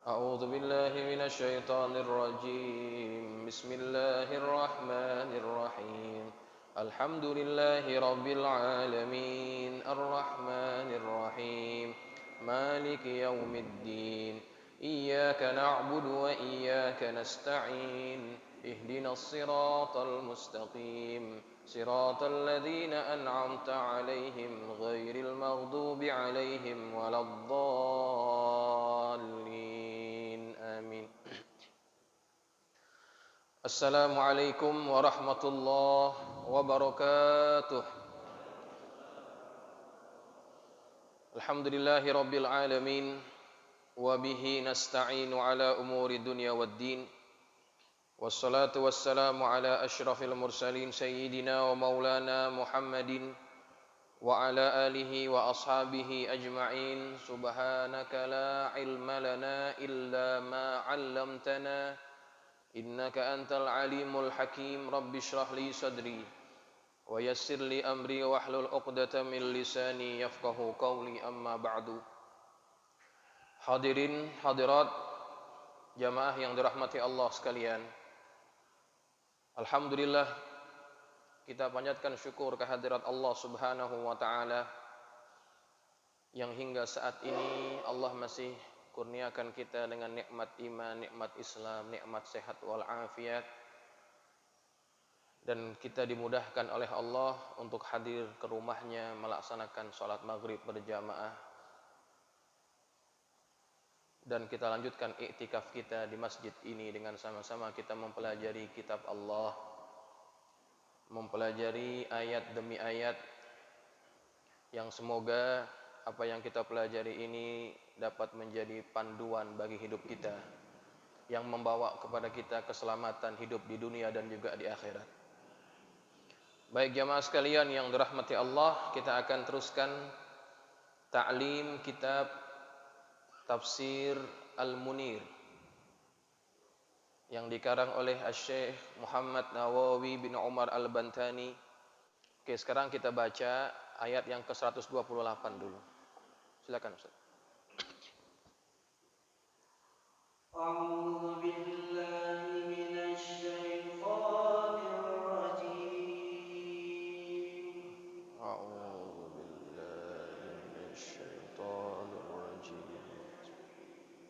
أعوذ بالله من الشيطان الرجيم بسم الله الرحمن الرحيم الحمد لله رب العالمين الرحمن الرحيم مالك يوم الدين إياك نعبد وإياك نستعين اهدنا الصراط المستقيم صراط الذين أنعمت عليهم غير المغضوب عليهم ولا الضالين آمين. Assalamualaikum warahmatullahi wabarakatuh. Alhamdulillahi rabbil alamin wa bihi nasta'inu ala umuri dunya waddin. Wassalatu wassalamu ala asyrafil mursalin sayyidina wa maulana Muhammadin wa ala alihi wa ashabihi ajma'in. Subhanaka la ilma lana illa ma 'allamtana innaka antal alimul hakim. Rabbi shrah li sadri wa yassir li amri wahlul 'uqdatam min lisani yafqahu qawli, amma ba'du. Hadirin hadirat jamaah yang dirahmati Allah sekalian, alhamdulillah kita panjatkan syukur kehadirat Allah Subhanahu wa taala yang hingga saat ini Allah masih kurniakan kita dengan nikmat iman, nikmat Islam, nikmat sehat wal afiat, dan kita dimudahkan oleh Allah untuk hadir ke rumahnya melaksanakan sholat maghrib berjamaah, dan kita lanjutkan iktikaf kita di masjid ini dengan sama-sama kita mempelajari kitab Allah, mempelajari ayat demi ayat yang semoga apa yang kita pelajari ini dapat menjadi panduan bagi hidup kita, yang membawa kepada kita keselamatan hidup di dunia dan juga di akhirat. Baik jamaah sekalian yang dirahmati Allah, kita akan teruskan ta'lim kitab Tafsir Al-Munir yang dikarang oleh Syekh Muhammad Nawawi bin Umar Al-Bantani. Oke, sekarang kita baca ayat yang ke-128 dulu. Silakan Ustaz. أعوذ بالله من الشيطان الرجيم A'udzu billahi minasyaitonir rajim.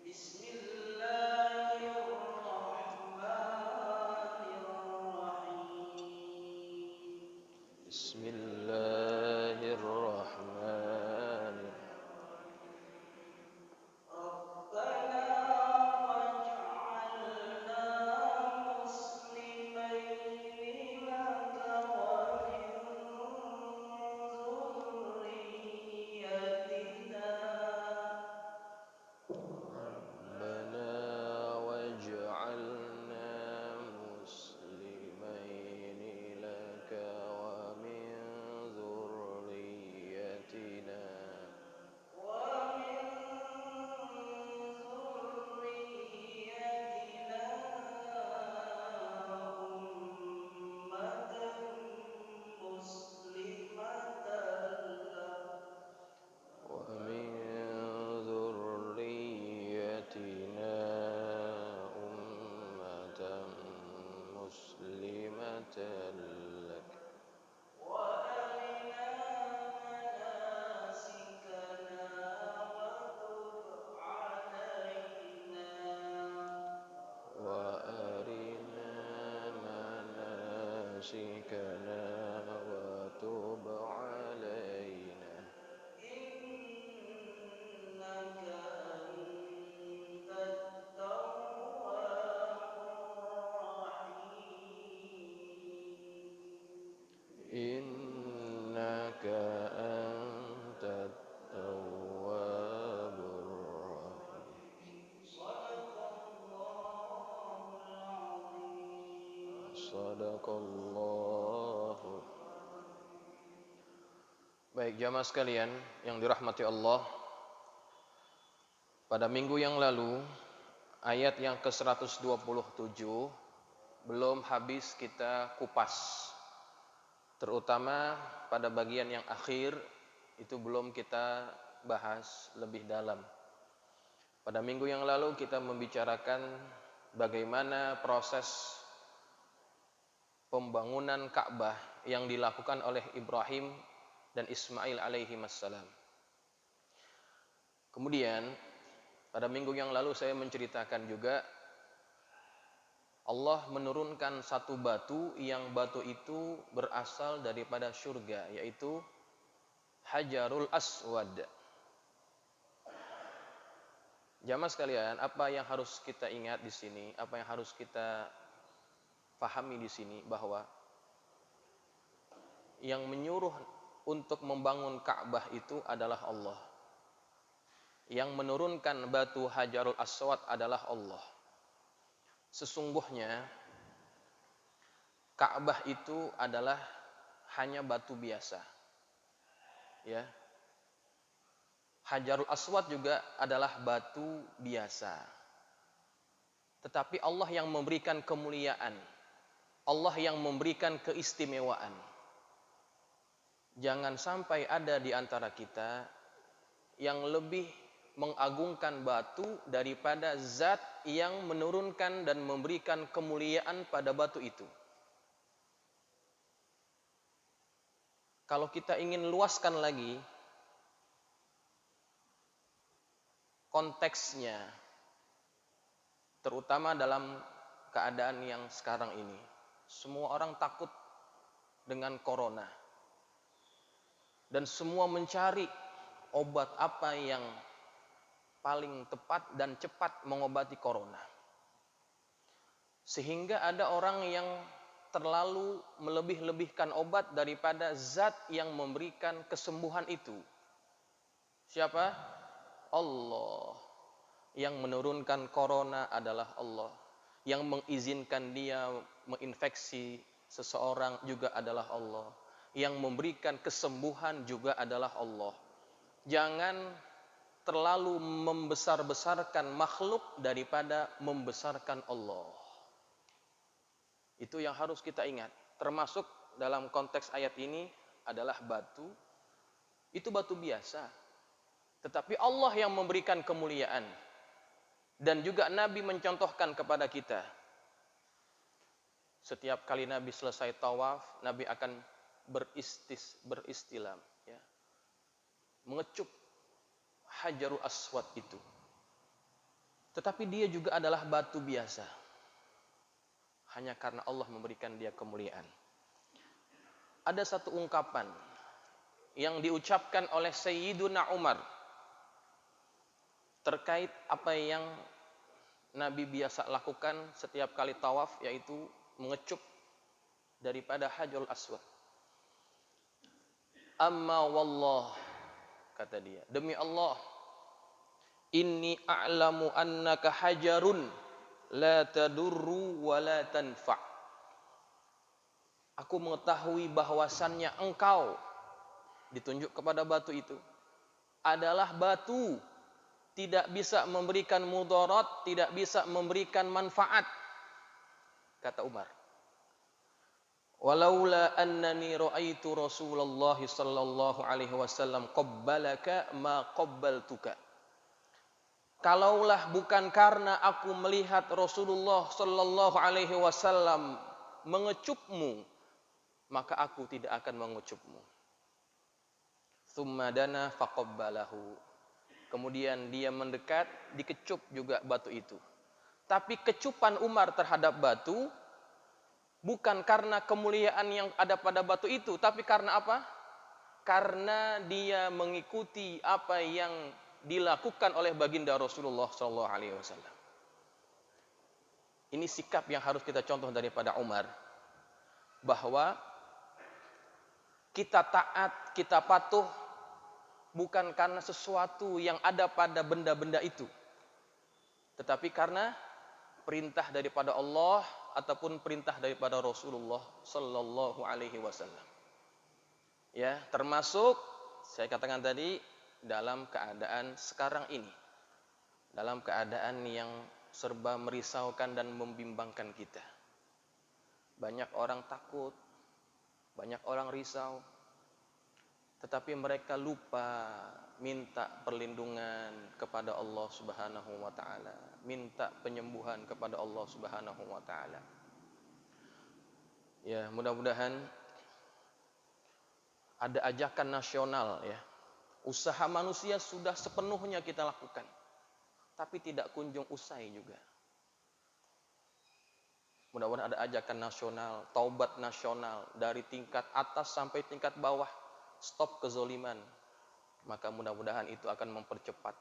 بسم الله الرحمن الرحيم Bismillahirrahmanirrahim. ربنا واجعلنا مسلمين لك ومن ذريتنا Rabbana waj'alna muslimaini laka wa min dzurriyyatina ومن ذريتنا أمة مسلمة لك wa min dzurriyyatina ummatan muslimatan lak وأرنا مناسكنا وتب علينا wa arina manasikana wa tub alaina إنك أنت التواب الرحيم innaka antat tawwabur rahim. صدق الله العظيم Sadaqallahu. Baik jamaah sekalian yang dirahmati Allah, pada minggu yang lalu ayat yang ke-127 belum habis kita kupas, terutama pada bagian yang akhir itu belum kita bahas lebih dalam. Pada minggu yang lalu kita membicarakan bagaimana proses pembangunan Ka'bah yang dilakukan oleh Ibrahim dan Ismail alaihi wassalam. Kemudian pada minggu yang lalu saya menceritakan juga Allah menurunkan satu batu yang batu itu berasal daripada surga, yaitu Hajarul Aswad. Jamaah sekalian, apa yang harus kita ingat di sini, apa yang harus kita pahami di sini, bahwa yang menyuruh untuk membangun Ka'bah itu adalah Allah. Yang menurunkan batu Hajarul Aswad adalah Allah. Sesungguhnya Ka'bah itu adalah hanya batu biasa. Ya. Hajarul Aswad juga adalah batu biasa. Tetapi Allah yang memberikan kemuliaan, Allah yang memberikan keistimewaan. Jangan sampai ada di antara kita yang lebih mengagungkan batu daripada zat yang menurunkan dan memberikan kemuliaan pada batu itu. Kalau kita ingin luaskan lagi konteksnya, terutama dalam keadaan yang sekarang ini, semua orang takut dengan corona dan semua mencari obat apa yang paling tepat dan cepat mengobati corona, sehingga ada orang yang terlalu melebih-lebihkan obat daripada zat yang memberikan kesembuhan itu. Siapa? Allah. Yang menurunkan corona adalah Allah. Yang mengizinkan dia menginfeksi seseorang juga adalah Allah. Yang memberikan kesembuhan juga adalah Allah. Jangan terlalu membesar-besarkan makhluk daripada membesarkan Allah. Itu yang harus kita ingat. Termasuk dalam konteks ayat ini adalah batu. Itu batu biasa. Tetapi Allah yang memberikan kemuliaan. Dan juga Nabi mencontohkan kepada kita. Setiap kali Nabi selesai tawaf, Nabi akan beristilam. Ya. Mengecup Hajarul Aswad itu. Tetapi dia juga adalah batu biasa. Hanya karena Allah memberikan dia kemuliaan. Ada satu ungkapan yang diucapkan oleh Sayyiduna Umar terkait apa yang Nabi biasa lakukan setiap kali tawaf, yaitu mengecup daripada Hajarul Aswad. Amma wallah, kata dia, demi Allah, inni a'lamu annaka hajarun la tadurru wa la tanfa'. Aku mengetahui bahwasannya engkau, ditunjuk kepada batu itu, adalah batu, tidak bisa memberikan mudarat, tidak bisa memberikan manfaat, kata Umar. Walaula annani ra'aitu Rasulullah sallallahu alaihi wasallam qabbalaka ma qabbaltuka. Kalaulah bukan karena aku melihat Rasulullah sallallahu alaihi wasallam mengecupmu, maka aku tidak akan mengecupmu. Tsumma dana faqabbalahu. Kemudian dia mendekat, dikecup juga batu itu. Tapi kecupan Umar terhadap batu bukan karena kemuliaan yang ada pada batu itu, tapi karena apa? Karena dia mengikuti apa yang dilakukan oleh baginda Rasulullah SAW. Ini sikap yang harus kita contoh daripada Umar, bahwa kita taat, kita patuh bukan karena sesuatu yang ada pada benda-benda itu, tetapi karena perintah daripada Allah ataupun perintah daripada Rasulullah sallallahu alaihi wasallam. Ya, termasuk saya katakan tadi dalam keadaan sekarang ini. Dalam keadaan yang serba merisaukan dan membimbangkan kita. Banyak orang takut, banyak orang risau. tetapi mereka lupa minta perlindungan kepada Allah Subhanahu wa taala, minta penyembuhan kepada Allah Subhanahu wa taala. Ya, mudah-mudahan ada ajakan nasional ya. Usaha manusia sudah sepenuhnya kita lakukan, tapi tidak kunjung usai juga. Mudah-mudahan ada ajakan nasional, taubat nasional dari tingkat atas sampai tingkat bawah, stop kezoliman. Maka mudah-mudahan itu akan mempercepat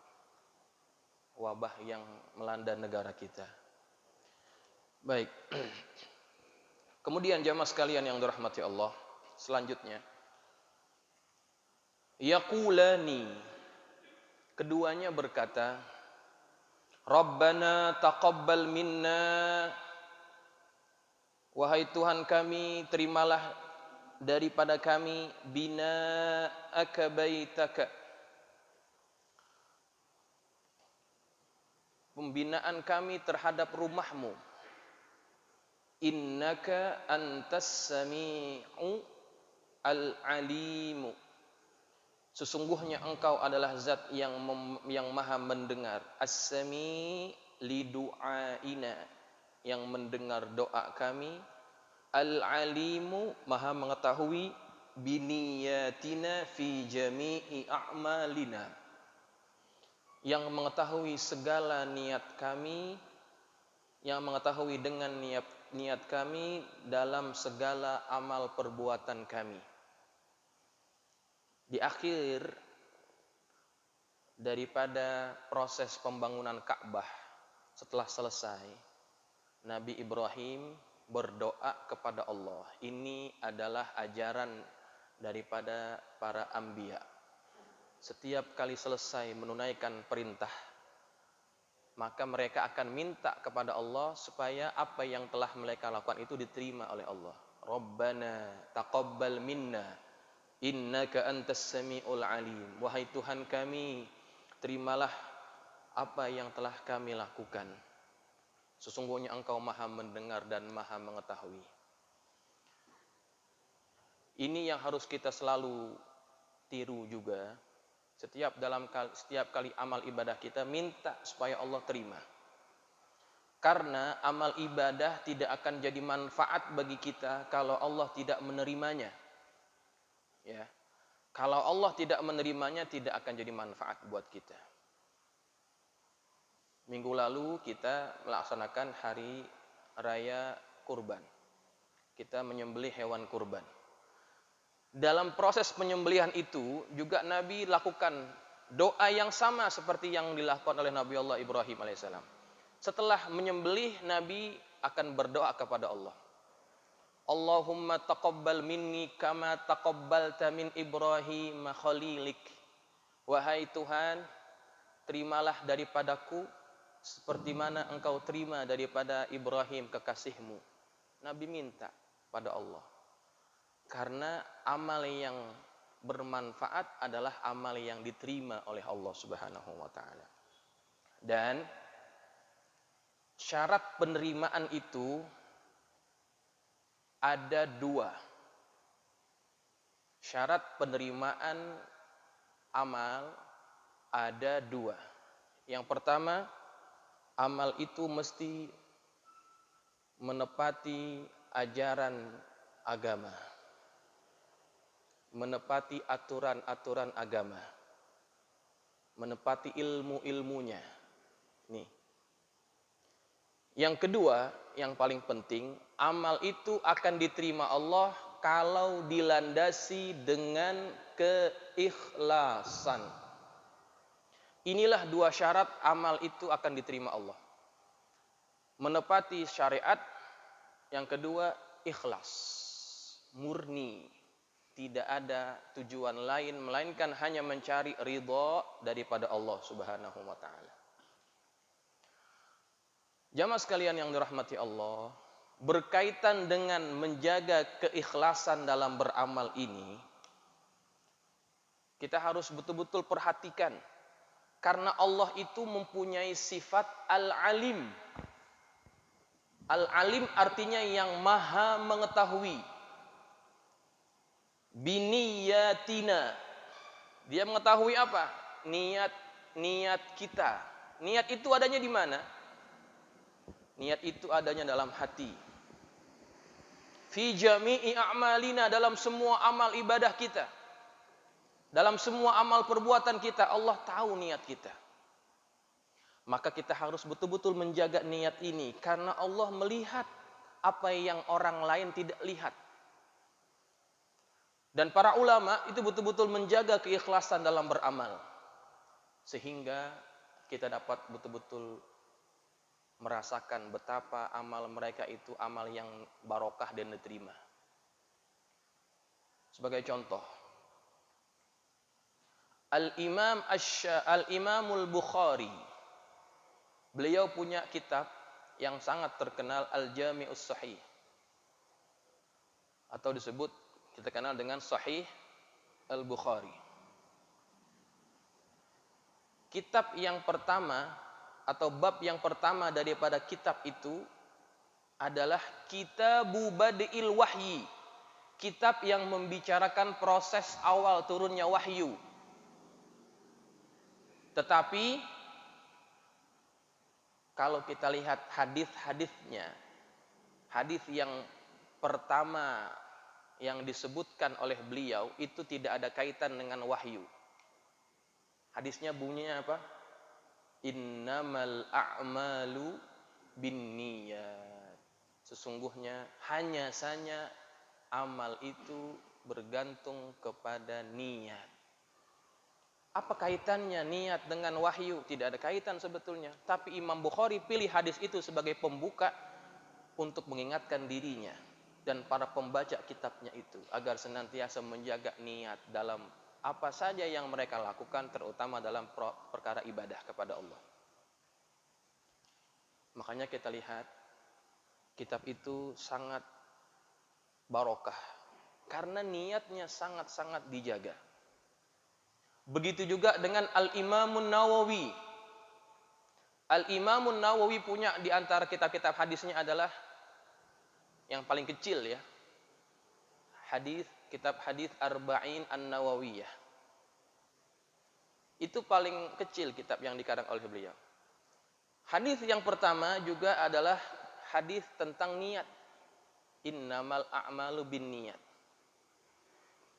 wabah yang melanda negara kita. Baik. Kemudian jamaah sekalian yang dirahmati Allah, selanjutnya yaqulani, keduanya berkata, Rabbana taqabbal minna, wahai Tuhan kami, terimalah daripada kami bina'aka baitaka, pembinaan kami terhadap rumahmu. Innaka antas sami'u al-alimu, sesungguhnya engkau adalah zat yang maha mendengar. As-sami' li du'aina, yang mendengar doa kami. Al-alimu, maha mengetahui. Biniyatina fi jami'i a'malina, yang mengetahui segala niat kami, yang mengetahui dengan niat kami dalam segala amal perbuatan kami. Di akhir daripada proses pembangunan Ka'bah, setelah selesai, Nabi Ibrahim berdoa kepada Allah. Ini adalah ajaran daripada para anbiya. Setiap kali selesai menunaikan perintah, maka mereka akan minta kepada Allah supaya apa yang telah mereka lakukan itu diterima oleh Allah. Rabbana taqabbal minna innaka antas sami'ul alim, wahai Tuhan kami, terimalah apa yang telah kami lakukan, sesungguhnya engkau maha mendengar dan maha mengetahui. Ini yang harus kita selalu tiru juga. Setiap kali amal ibadah kita, minta supaya Allah terima. Karena amal ibadah tidak akan jadi manfaat bagi kita kalau Allah tidak menerimanya. Ya. Kalau Allah tidak menerimanya, tidak akan jadi manfaat buat kita. Minggu lalu kita melaksanakan hari raya kurban. Kita menyembelih hewan kurban. Dalam proses penyembelihan itu juga Nabi lakukan doa yang sama seperti yang dilakukan oleh Nabi Allah Ibrahim alaihissalam. Setelah menyembelih, Nabi akan berdoa kepada Allah. Allahumma taqabbal minni kama taqabbalta min Ibrahim khalilik. Wahai Tuhan, terimalah daripadaku seperti mana engkau terima daripada Ibrahim kekasihmu. Nabi minta pada Allah. Karena amal yang bermanfaat adalah amal yang diterima oleh Allah Subhanahu wa taala. Dan syarat penerimaan itu ada dua. Syarat penerimaan amal ada dua. Yang pertama, amal itu mesti menepati ajaran agama, menepati aturan-aturan agama, menepati ilmu-ilmunya. Nih. Yang kedua, yang paling penting, amal itu akan diterima Allah kalau dilandasi dengan keikhlasan. Inilah dua syarat amal itu akan diterima Allah. Menepati syariat, yang kedua ikhlas, murni, tidak ada tujuan lain melainkan hanya mencari ridha daripada Allah Subhanahu wa taala. Jamaah sekalian yang dirahmati Allah, berkaitan dengan menjaga keikhlasan dalam beramal ini, kita harus betul-betul perhatikan. Karena Allah itu mempunyai sifat al-alim. Al-alim artinya yang maha mengetahui. Biniyatina, Dia mengetahui apa? Niat kita. Niat itu adanya di mana? Niat itu adanya dalam hati. Fi jami'i a'malina, dalam semua amal ibadah kita. Dalam semua amal perbuatan kita, Allah tahu niat kita. Maka kita harus betul-betul menjaga niat ini. Karena Allah melihat apa yang orang lain tidak lihat. Dan para ulama itu betul-betul menjaga keikhlasan dalam beramal. Sehingga kita dapat betul-betul merasakan betapa amal mereka itu amal yang barokah dan diterima. Sebagai contoh, Al-Imamul Bukhari, beliau punya kitab yang sangat terkenal, Al-Jami'us Sahih, atau disebut kita kenal dengan Sahih Al-Bukhari. Kitab yang pertama atau bab yang pertama daripada kitab itu adalah Kitabu Badil Wahyi, kitab yang membicarakan proses awal turunnya wahyu. Tetapi kalau kita lihat hadis-hadisnya, hadis yang pertama yang disebutkan oleh beliau itu tidak ada kaitan dengan wahyu. Hadisnya bunyinya apa? Innamal a'malu binniyat. Sesungguhnya hanya saja amal itu bergantung kepada niat. Apa kaitannya niat dengan wahyu? Tidak ada kaitan sebetulnya. Tapi Imam Bukhari pilih hadis itu sebagai pembuka untuk mengingatkan dirinya dan para pembaca kitabnya itu agar senantiasa menjaga niat dalam apa saja yang mereka lakukan, terutama dalam perkara ibadah kepada Allah. Makanya kita lihat kitab itu sangat barokah karena niatnya sangat-sangat dijaga. Begitu juga dengan Al-Imamun Nawawi. Al-Imamun Nawawi punya di antara kitab-kitab hadisnya adalah yang paling kecil ya. Kitab hadis Arba'in An-Nawawiyah. Itu paling kecil kitab yang dikarang oleh beliau. Hadis yang pertama juga adalah hadis tentang niat. Innamal a'malu binniyat.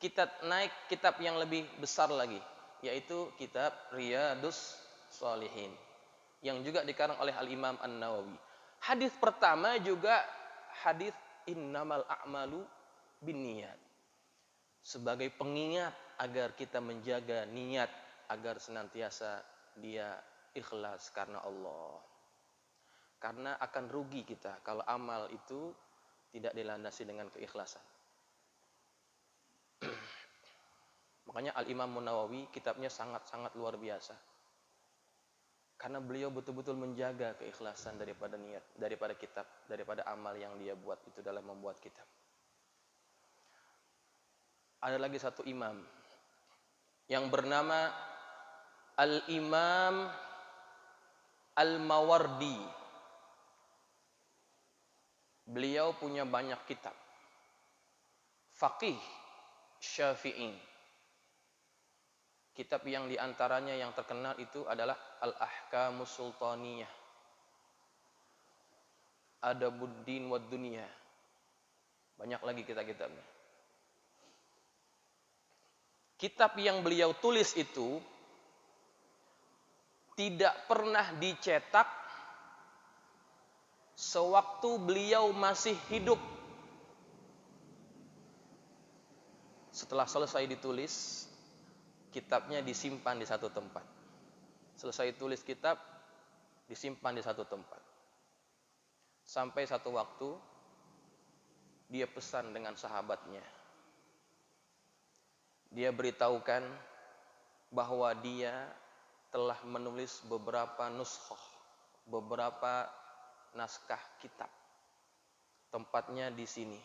Kita naik kitab yang lebih besar lagi, yaitu kitab Riyadus Shalihin yang juga dikarang oleh Al-Imam An-Nawawi. Hadis pertama juga hadis innamal a'malu binniyat, sebagai pengingat agar kita menjaga niat agar senantiasa dia ikhlas karena Allah. Karena akan rugi kita kalau amal itu tidak dilandasi dengan keikhlasan. Makanya Al-Imam Nawawi kitabnya sangat-sangat luar biasa. Karena beliau betul-betul menjaga keikhlasan daripada niat, daripada kitab, daripada amal yang dia buat itu dalam membuat kitab. Ada lagi satu imam yang bernama Al-Imam Al-Mawardi. Beliau punya banyak kitab. Faqih Syafi'i. Kitab yang diantaranya yang terkenal itu adalah Al-Ahkamus Sultaniyah, Adabuddin wad Dunya. Banyak lagi kitab-kitabnya. Kitab yang beliau tulis itu tidak pernah dicetak sewaktu beliau masih hidup. Setelah selesai ditulis, kitabnya disimpan di satu tempat. Selesai tulis kitab, disimpan di satu tempat. Sampai satu waktu, dia pesan dengan sahabatnya. Dia beritahukan bahwa dia telah menulis beberapa nuskhah, beberapa naskah kitab. Tempatnya di sini.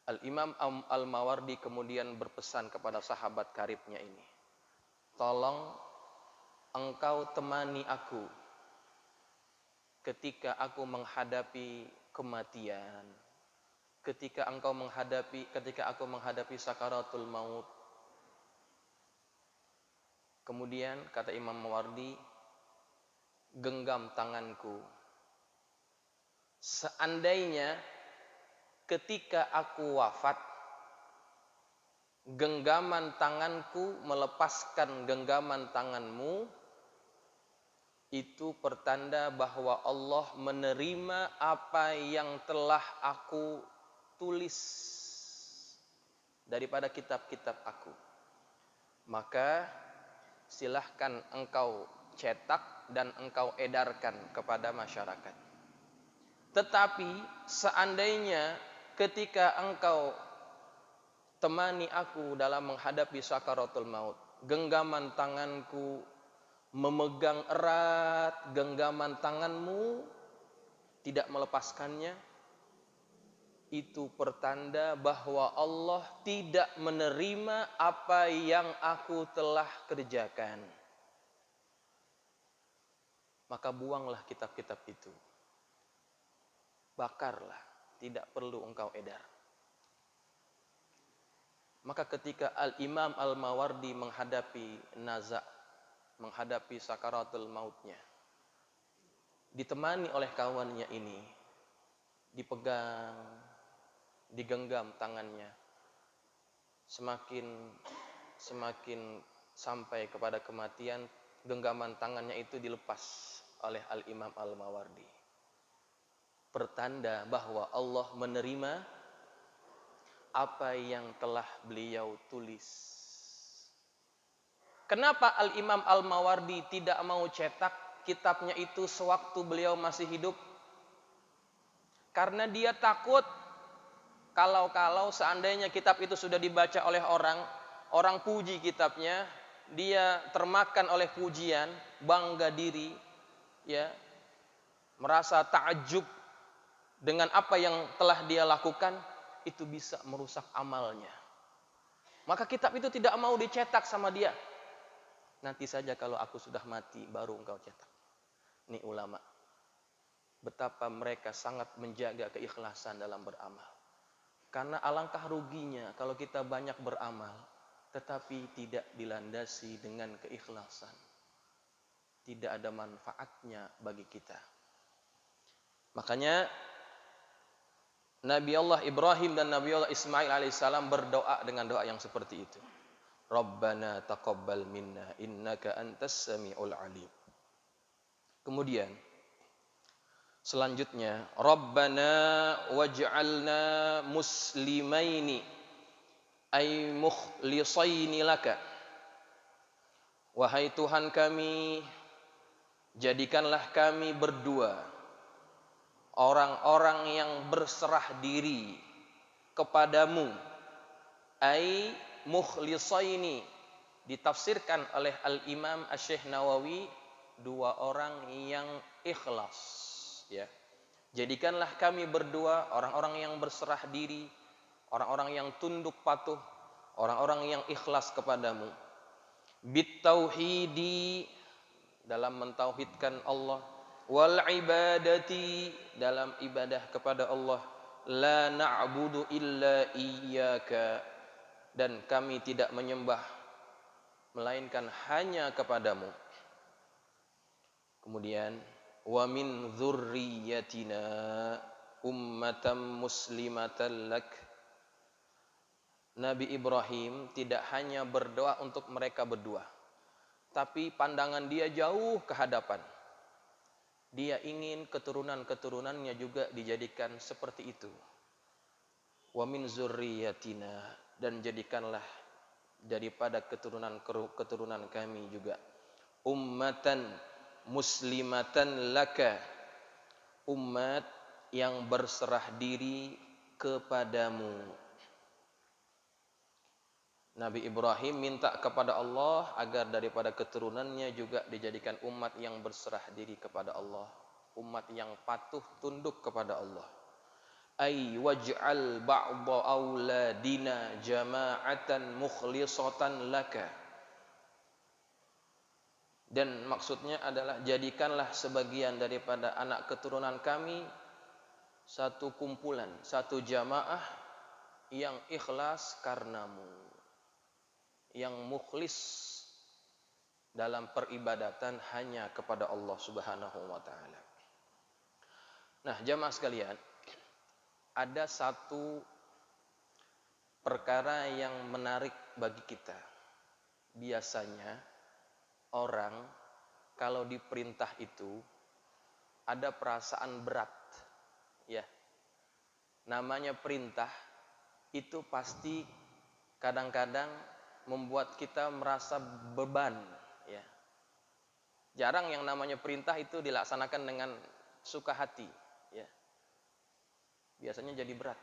Al-Imam Al-Mawardi kemudian berpesan kepada sahabat karibnya ini, tolong engkau temani aku ketika aku menghadapi kematian, ketika aku menghadapi sakaratul maut, Kemudian kata Imam Mawardi, genggam tanganku. Seandainya ketika aku wafat, genggaman tanganku melepaskan genggaman tanganmu, itu pertanda bahwa Allah menerima apa yang telah aku tulis daripada kitab-kitab aku. Maka silahkan engkau cetak dan engkau edarkan kepada masyarakat. Tetapi seandainya ketika engkau temani aku dalam menghadapi sakaratul maut, genggaman tanganku memegang erat genggaman tanganmu, tidak melepaskannya, itu pertanda bahwa Allah tidak menerima apa yang aku telah kerjakan. Maka buanglah kitab-kitab itu. Bakarlah, tidak perlu engkau edar. Maka ketika Al-Imam Al-Mawardi menghadapi naza', menghadapi sakaratul mautnya, ditemani oleh kawannya ini, dipegang, digenggam tangannya, semakin sampai kepada kematian, genggaman tangannya itu dilepas oleh Al-Imam Al-Mawardi. Pertanda bahwa Allah menerima apa yang telah beliau tulis. Kenapa Al-Imam Al-Mawardi tidak mau cetak kitabnya itu sewaktu beliau masih hidup? Karena dia takut kalau seandainya kitab itu sudah dibaca oleh orang puji kitabnya, dia termakan oleh pujian, bangga diri, ya, merasa takjub dengan apa yang telah dia lakukan, itu bisa merusak amalnya. Maka kitab itu tidak mau dicetak sama dia. Nanti saja kalau aku sudah mati baru engkau cetak. Ini ulama. Betapa mereka sangat menjaga keikhlasan dalam beramal. Karena alangkah ruginya kalau kita banyak beramal tetapi tidak dilandasi dengan keikhlasan. Tidak ada manfaatnya bagi kita. Makanya Nabi Allah Ibrahim dan Nabi Allah Ismail alaihissalam berdoa dengan doa yang seperti itu. Rabbana taqabbal minna innaka antas sami'ul alim. Kemudian selanjutnya, Rabbana waj'alna muslimaini ay mukhlisaini laka. Wahai Tuhan kami, jadikanlah kami berdua orang-orang yang berserah diri kepadamu. Ai mukhlisaini ditafsirkan oleh Al-Imam Asy-Syaikh Nawawi, dua orang yang ikhlas, ya. Jadikanlah kami berdua orang-orang yang berserah diri, orang-orang yang tunduk patuh, orang-orang yang ikhlas kepadamu. Bitauhidi, dalam mentauhidkan Allah, wal ibadati, dalam ibadah kepada Allah, la na'budu illa iyyaka, dan kami tidak menyembah melainkan hanya kepadamu. Kemudian wa min dzurriyyatina ummatan muslimatan lak. Nabi Ibrahim tidak hanya berdoa untuk mereka berdua, tapi pandangan dia jauh ke hadapan. Dia ingin keturunan-keturunannya juga dijadikan seperti itu. Wa min dzurriyyatina, dan jadikanlah daripada keturunan kami juga ummatan muslimatan laka, umat yang berserah diri kepadamu. Nabi Ibrahim minta kepada Allah agar daripada keturunannya juga dijadikan umat yang berserah diri kepada Allah, umat yang patuh tunduk kepada Allah. Ay waj'al ba'dha auladina jama'atan mukhlisatan laka. Dan maksudnya adalah jadikanlah sebagian daripada anak keturunan kami satu kumpulan, satu jamaah yang ikhlas karenamu, yang mukhlis dalam peribadatan hanya kepada Allah Subhanahu wa taala. Nah, jamaah sekalian, ada satu perkara yang menarik bagi kita. Biasanya orang kalau diperintah itu ada perasaan berat, ya. Namanya perintah itu pasti kadang-kadang membuat kita merasa beban, ya. Jarang yang namanya perintah itu dilaksanakan dengan suka hati, ya. Biasanya jadi berat.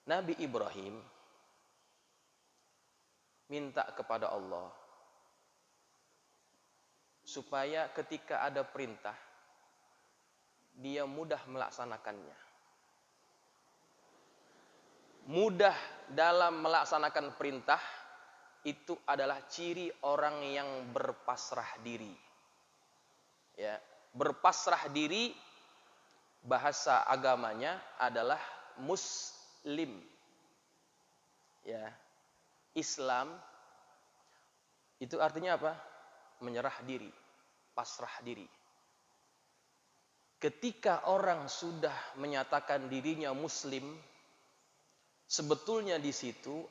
Nabi Ibrahim minta kepada Allah supaya ketika ada perintah dia mudah melaksanakannya. Mudah dalam melaksanakan perintah itu adalah ciri orang yang berpasrah diri. Ya, berpasrah diri bahasa agamanya adalah muslim. Ya. Islam itu artinya apa? Menyerah diri, pasrah diri. Ketika orang sudah menyatakan dirinya muslim, sebetulnya di situ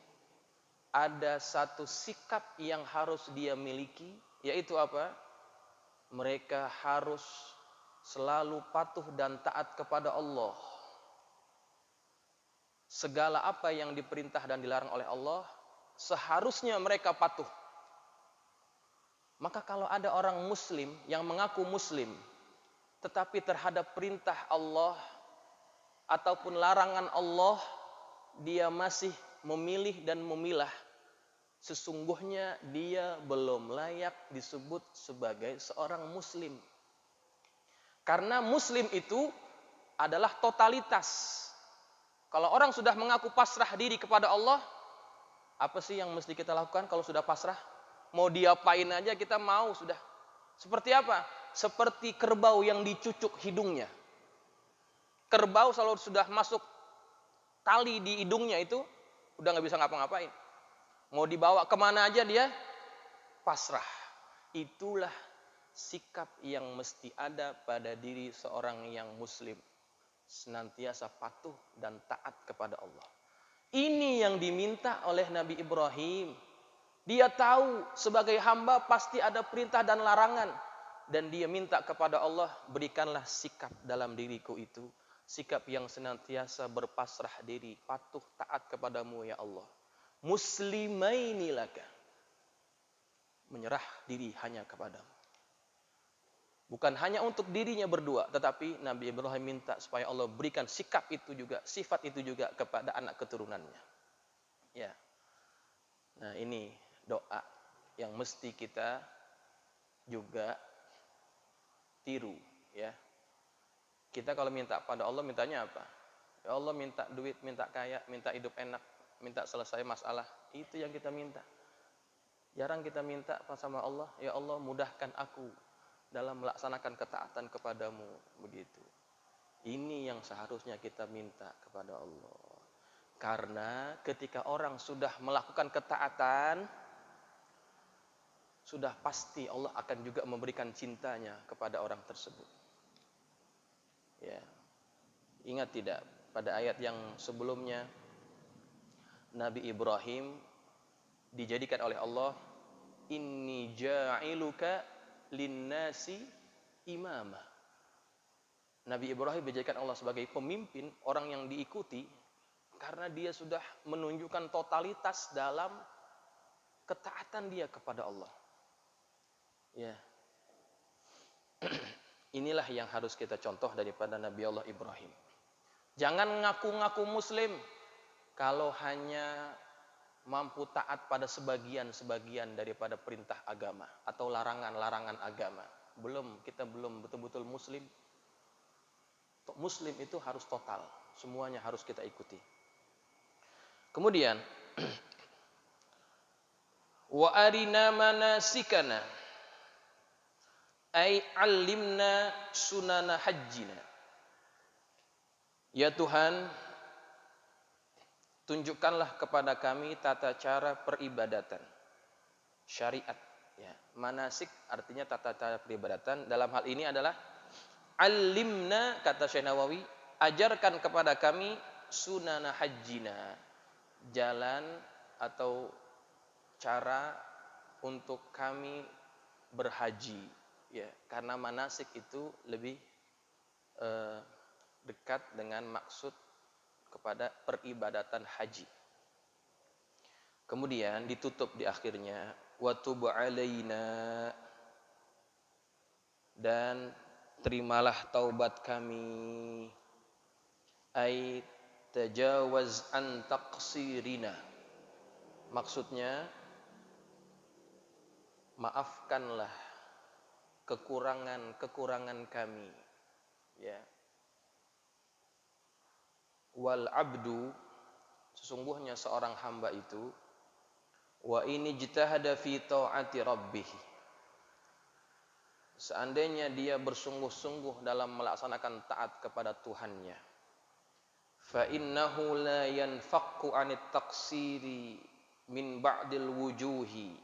ada satu sikap yang harus dia miliki, yaitu apa? Mereka harus selalu patuh dan taat kepada Allah. Segala apa yang diperintah dan dilarang oleh Allah, seharusnya mereka patuh. Maka kalau ada orang muslim yang mengaku muslim, tetapi terhadap perintah Allah ataupun larangan Allah, dia masih memilih dan memilah, sesungguhnya dia belum layak disebut sebagai seorang muslim. Karena muslim itu adalah totalitas. Kalau orang sudah mengaku pasrah diri kepada Allah, apa sih yang mesti kita lakukan kalau sudah pasrah? Mau diapain aja kita mau sudah. Seperti apa? Seperti kerbau yang dicucuk hidungnya. Kerbau selalu sudah masuk tali di hidungnya itu, udah gak bisa ngapa-ngapain. Mau dibawa kemana aja dia pasrah. Itulah sikap yang mesti ada pada diri seorang yang muslim. Senantiasa patuh dan taat kepada Allah. Ini yang diminta oleh Nabi Ibrahim. Dia tahu sebagai hamba pasti ada perintah dan larangan. Dan dia minta kepada Allah, berikanlah sikap dalam diriku itu. Sikap yang senantiasa berpasrah diri, patuh taat kepadamu ya Allah. Muslimaini laka. Menyerah diri hanya kepadamu. Bukan hanya untuk dirinya berdua, tetapi Nabi Ibrahim minta supaya Allah berikan sikap itu juga, sifat itu juga kepada anak keturunannya. Ya. Nah, ini doa yang mesti kita juga tiru, ya. Kita kalau minta pada Allah mintanya apa? Ya Allah, minta duit, minta kaya, minta hidup enak, minta selesai masalah. Itu yang kita minta. Jarang kita minta apa sama Allah, ya Allah mudahkan aku dalam melaksanakan ketaatan kepadamu, begitu. Ini yang seharusnya kita minta kepada Allah. Karena ketika orang sudah melakukan ketaatan, sudah pasti Allah akan juga memberikan cintanya kepada orang tersebut. Ya. Ingat tidak pada ayat yang sebelumnya, Nabi Ibrahim dijadikan oleh Allah, inni ja'iluka linnasi imama. Nabi Ibrahim dijadikan Allah sebagai pemimpin, orang yang diikuti, karena dia sudah menunjukkan totalitas dalam ketaatan dia kepada Allah. Ya. Inilah yang harus kita contoh daripada Nabi Allah Ibrahim. Jangan ngaku-ngaku muslim kalau hanya mampu taat pada sebagian-sebagian daripada perintah agama atau larangan-larangan agama. Kita belum betul-betul muslim. Muslim itu harus total, semuanya harus kita ikuti. Kemudian wa arina manasikana ay 'allimna sunana hajjina. Ya Tuhan, tunjukkanlah kepada kami tata cara peribadatan, syariat Ya, manasik artinya tata-tata peribadatan. Dalam hal ini adalah alimna, kata Syekh Nawawi, ajarkan kepada kami sunana hajjina, jalan atau cara untuk kami berhaji, ya, karena manasik itu lebih dekat dengan maksud kepada peribadatan haji. Kemudian ditutup di akhirnya wa tub alaina, dan terimalah taubat kami, ai tajawaz an taqsirina, maksudnya maafkanlah kekurangan kami, ya. Wal abdu, sesungguhnya seorang hamba itu, wa ini jitahada fi ta'ati rabbih, seandainya dia bersungguh-sungguh dalam melaksanakan taat kepada Tuhannya, fa innahu la yanfaqu anit taqsiri min ba'dil wujuhi,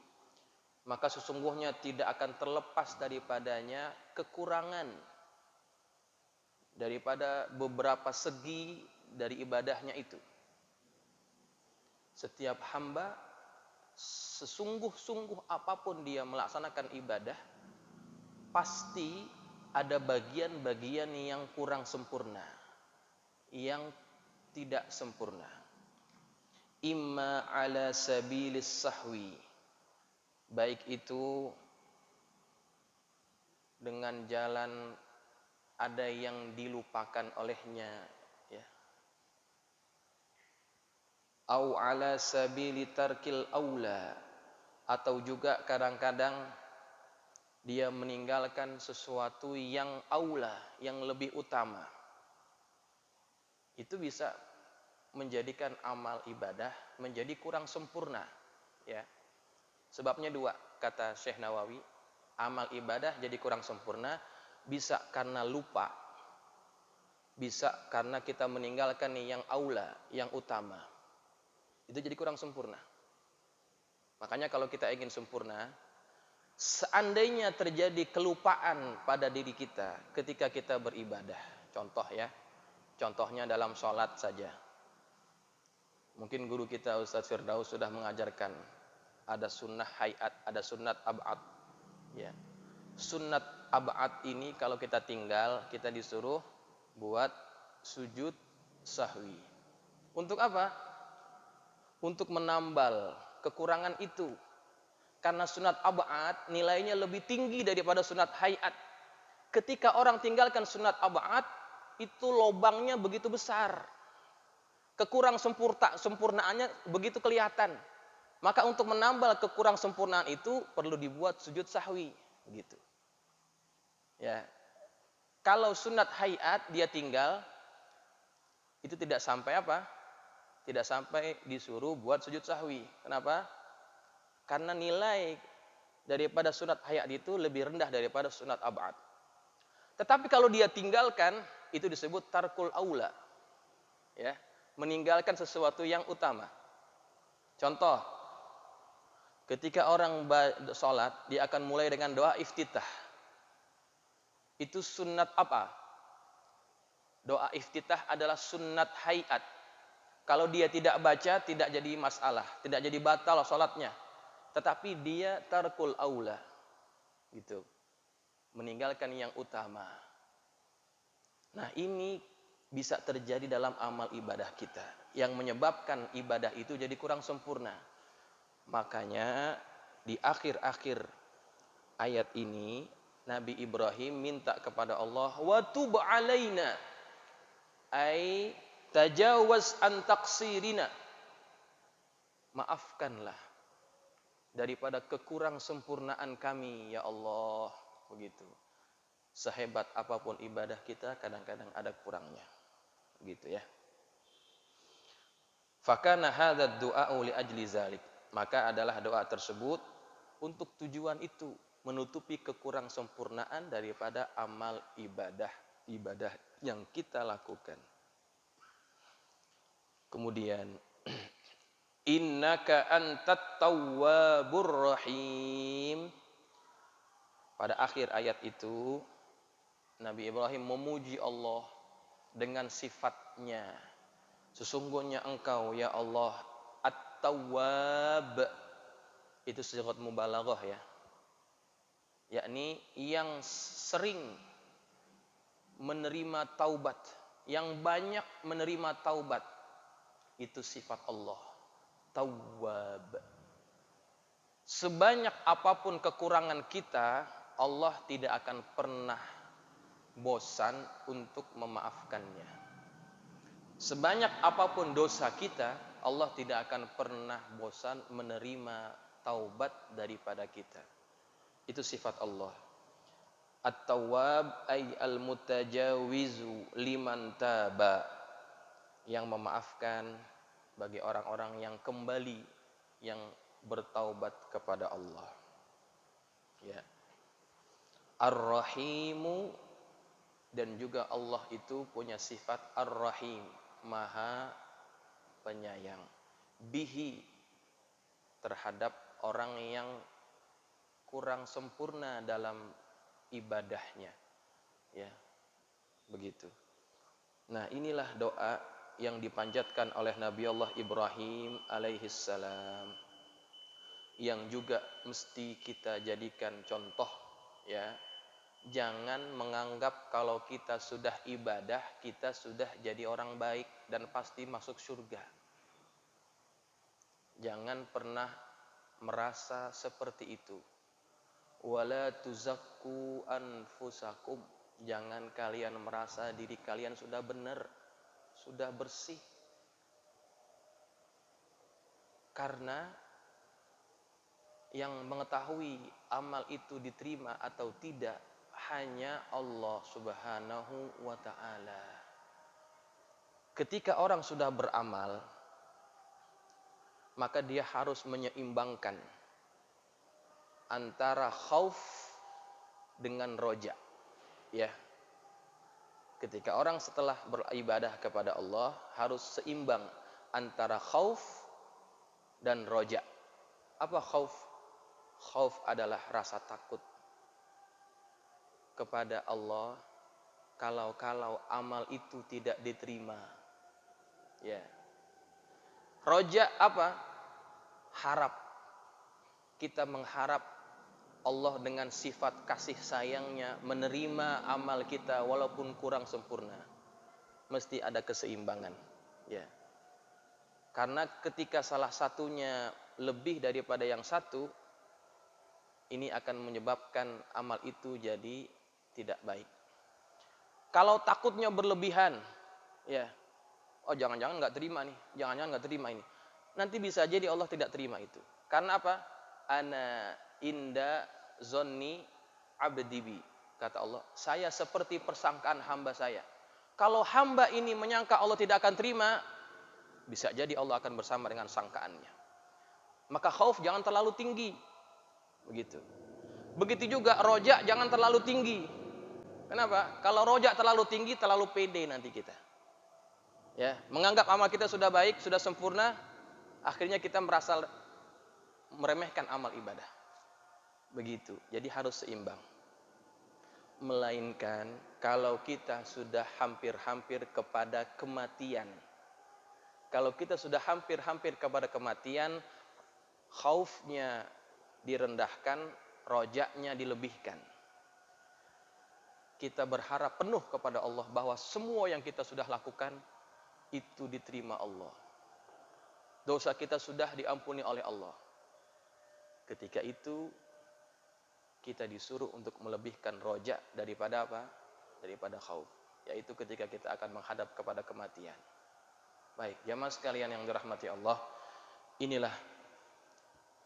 maka sesungguhnya tidak akan terlepas daripadanya kekurangan daripada beberapa segi dari ibadahnya itu. Setiap hamba, sesungguh-sungguh apapun dia melaksanakan ibadah, pasti ada bagian-bagian yang kurang sempurna, yang tidak sempurna. Imma ala sabilis sahwi, baik itu dengan jalan ada yang dilupakan olehnya, ya. Au ala sabili tarkil aula, atau juga kadang-kadang dia meninggalkan sesuatu yang aula, yang lebih utama. Itu bisa menjadikan amal ibadah menjadi kurang sempurna, ya. Sebabnya dua, kata Syekh Nawawi, amal ibadah jadi kurang sempurna bisa karena lupa, bisa karena kita meninggalkan yang aula, yang utama. Itu jadi kurang sempurna. Makanya kalau kita ingin sempurna, seandainya terjadi kelupaan pada diri kita ketika kita beribadah, contoh ya, contohnya dalam sholat saja. Mungkin guru kita Ustadz Firdaus sudah mengajarkan ada sunnah hayat, ada sunnat ab'ad, ya. Sunnat ab'ad ini kalau kita tinggal, kita disuruh buat sujud sahwi. Untuk apa? Untuk menambal kekurangan itu. Karena sunat ab'ad nilainya lebih tinggi daripada sunat hayat. Ketika orang tinggalkan sunat ab'ad, itu lobangnya begitu besar. Kekurang sempurnaannya begitu kelihatan. Maka untuk menambal kekurang sempurnaan itu perlu dibuat sujud sahwi, begitu. Ya. Kalau sunat hayat dia tinggal, itu tidak sampai apa? Tidak sampai disuruh buat sujud sahwi. Kenapa? Karena nilai daripada sunat hayat itu lebih rendah daripada sunat ab'ad. Tetapi kalau dia tinggalkan, itu disebut tarkul aula, ya, meninggalkan sesuatu yang utama. Contoh, ketika orang sholat, dia akan mulai dengan doa iftitah. Itu sunnat apa? Doa iftitah adalah sunnat hayat. Kalau dia tidak baca, tidak jadi masalah, tidak jadi batal sholatnya. Tetapi dia tarkul aula, gitu, meninggalkan yang utama. Nah, ini bisa terjadi dalam amal ibadah kita, yang menyebabkan ibadah itu jadi kurang sempurna. Makanya di akhir-akhir ayat ini Nabi Ibrahim minta kepada Allah, wa tub alaina, ai tajawaz an taqsirina, maafkanlah daripada kekurang sempurnaan kami ya Allah, begitu. Sehebat apapun ibadah kita kadang-kadang ada kurangnya, begitu ya. Fakana hadzal du'a li ajli zalik, maka adalah doa tersebut untuk tujuan itu, menutupi kekurang sempurnaan daripada amal ibadah yang kita lakukan. Kemudian innaka antat tawwabur rahim, Pada akhir ayat itu Nabi Ibrahim memuji Allah dengan sifatnya. Sesungguhnya engkau ya Allah At-Tawwab. Itu sigat mubalaghah ya. Yakni yang sering menerima taubat, yang banyak menerima taubat. Itu sifat Allah. Tawwab. Sebanyak apapun kekurangan kita, Allah tidak akan pernah bosan untuk memaafkannya. Sebanyak apapun dosa kita, Allah tidak akan pernah bosan menerima taubat daripada kita. Itu sifat Allah. At-Tawwab ay al-mutajawizu liman taba. Yang memaafkan bagi orang-orang yang kembali, yang bertaubat kepada Allah. Ya. Ar-Rahimu, dan juga Allah itu punya sifat Ar-Rahim, Maha Penyayang. Bihi, terhadap orang yang kurang sempurna dalam ibadahnya. Ya. Begitu. Nah, inilah doa yang dipanjatkan oleh Nabi Allah Ibrahim alaihissalam, yang juga mesti kita jadikan contoh, ya. Jangan menganggap kalau kita sudah ibadah, kita sudah jadi orang baik dan pasti masuk surga. Jangan pernah merasa seperti itu. Wala tuzakku anfusakum. Jangan kalian merasa diri kalian sudah benar, sudah bersih. Karena yang mengetahui amal itu diterima atau tidak hanya Allah Subhanahu wa ta'ala. Ketika orang sudah beramal, maka dia harus menyeimbangkan antara khauf dengan roja. Ya. Ketika orang setelah beribadah kepada Allah harus seimbang antara khauf dan roja. Apa khauf? Khauf adalah rasa takut kepada Allah kalau amal itu tidak diterima. Ya. Roja apa? Harap. Kita mengharap Allah dengan sifat kasih sayangnya menerima amal kita walaupun kurang sempurna. Mesti ada keseimbangan. Ya. Karena ketika salah satunya lebih daripada yang satu, ini akan menyebabkan amal itu jadi tidak baik. Kalau takutnya berlebihan, ya, oh jangan-jangan nggak terima nih, jangan-jangan nggak terima ini. Nanti bisa jadi Allah tidak terima itu. Karena apa? Ana inda zonni abdibi, kata Allah. Saya seperti persangkaan hamba saya. Kalau hamba ini menyangka Allah tidak akan terima, bisa jadi Allah akan bersama dengan sangkaannya. Maka khauf jangan terlalu tinggi. Begitu. Begitu juga rojak jangan terlalu tinggi. Kenapa? Kalau rojak terlalu tinggi, terlalu pede nanti kita. Ya, menganggap amal kita sudah baik, sudah sempurna, akhirnya kita merasa meremehkan amal ibadah. Begitu. Jadi harus seimbang. Melainkan kalau kita sudah hampir-hampir kepada kematian. Kalau kita sudah hampir-hampir kepada kematian, khaufnya direndahkan, rojaknya dilebihkan. Kita berharap penuh kepada Allah bahwa semua yang kita sudah lakukan itu diterima Allah. Dosa kita sudah diampuni oleh Allah. Ketika itu kita disuruh untuk melebihkan rojak daripada apa? Daripada khauf. Yaitu ketika kita akan menghadap kepada kematian. Baik, jamaah sekalian yang dirahmati Allah, inilah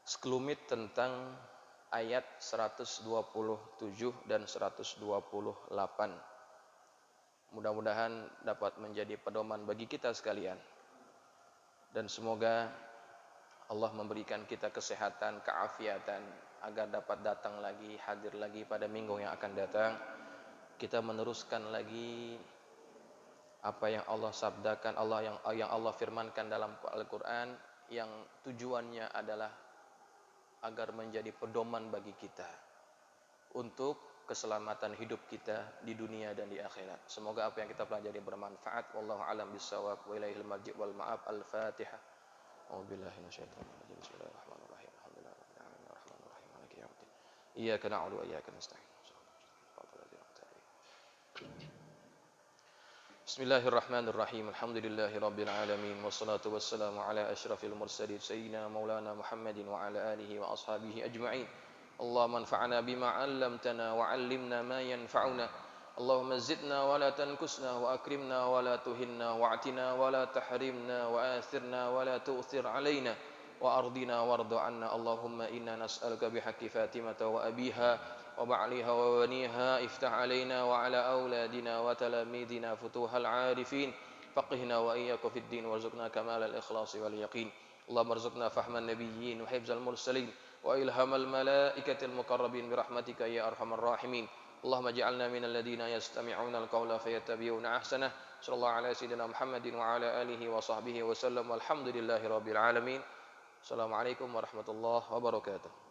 sekelumit tentang ayat 127 dan 128. Mudah-mudahan dapat menjadi pedoman bagi kita sekalian. Dan semoga Allah memberikan kita kesehatan, keafiatan, agar dapat datang lagi, hadir lagi pada minggu yang akan datang. Kita meneruskan lagi apa yang Allah sabdakan, yang Allah firmankan dalam Al-Quran, yang tujuannya adalah agar menjadi pedoman bagi kita. untuk keselamatan hidup kita di dunia dan di akhirat. Semoga apa yang kita pelajari bermanfaat. Wallahu a'lam bissawab. Wa ilaihil marji' wal ma'ab. Al-Fatihah. A'udzubillahi minasyaitonir rajim. Bismillahirrahmanirrahim. Alhamdulillahirabbil alamin arrahmanir rahim maliki yaumiddin. Iyyaka na'budu wa iyyaka nasta'in. Bismillahirrahmanirrahim. Alhamdulillahi rabbil alamin wassalatu wassalamu ala asyrafil mursalin sayyidina maulana Muhammadin wa ala alihi wa ashabihi ajma'in. Allahumma anfa'na bima 'allamtana wa 'allimna ma yanfa'una. Allahumma zidna wa la tankusna wa akrimna wa la tuhinna wa'tina wa la tahrimna wa athirna wa la tu'thir 'alaina wa ardina wardu 'anna. Allahumma inna nas'aluka bihaqqi Fatimata wa abiha وبعلها وبنيها افتح علينا وعلى أولادنا وتلاميذنا فتوح العارفين فقهنا وإياك في الدين وارزقنا كمال الإخلاص واليقين اللهم ارزقنا فهم النبيين وحفظ المرسلين وإلهام الملائكة المقربين برحمتك يا أرحم الراحمين اللهم اجعلنا من الذين يستمعون القول فيتبعون أحسنه صلى الله على سيدنا محمد وعلى آله وصحبه وسلم والحمد لله رب العالمين. السلام عليكم ورحمة الله وبركاته.